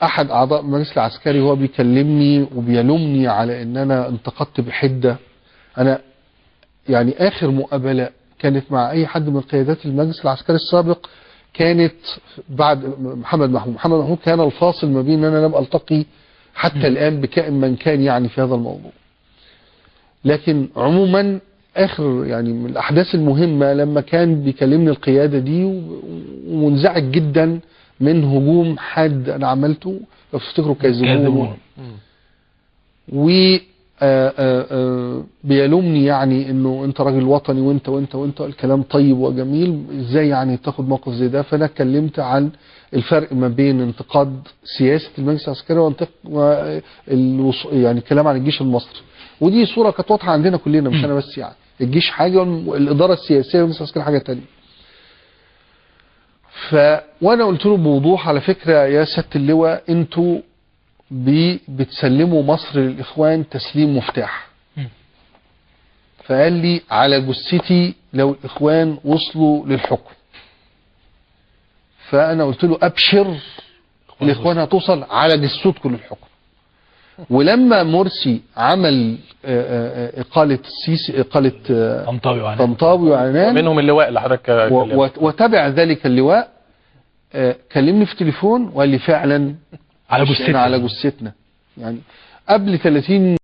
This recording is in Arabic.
احد اعضاء المجلس العسكري هو بيكلمني وبيلومني على ان انا انتقدت بحده. انا يعني اخر مقابله كانت مع اي حد من قيادات المجلس العسكري السابق كانت بعد محمد محمود كان الفاصل ما بين ان انا لم التقي حتى الان بكائن من كان يعني في هذا الموضوع. لكن عموما اخر يعني من الاحداث المهمه لما كان بيكلمني القياده دي ومنزعج جدا من هجوم حاد انا عملته لو تفتكروا كاذبون و بيلومني يعني انه انت راجل وطني وانت الكلام طيب وجميل، ازاي يعني تاخد موقف زي ده؟ فانا اتكلمت عن الفرق ما بين انتقاد سياسه المجلس العسكري يعني الكلام عن الجيش المصري، ودي صوره كانت واضحه عندنا كلنا مش انا بس. يعني الجيش حاجه والاداره السياسيه والمجلس العسكري حاجه ثانيه. وانا قلت له بوضوح على فكره يا سياده اللواء انتوا بتسلموا مصر للاخوان تسليم مفتاح. فقال لي على جثتي لو الاخوان وصلوا للحكم. فانا قلت له ابشر، الاخوان هتوصل على جثتكم للحكم. ولما مرسي عمل اقاله السيسي، اقاله طنطاوي وعنان منهم اللواء اللي حضرتك وتبع ذلك اللواء، كلمني في تليفون وقال لي فعلا على جثتنا يعني قبل 30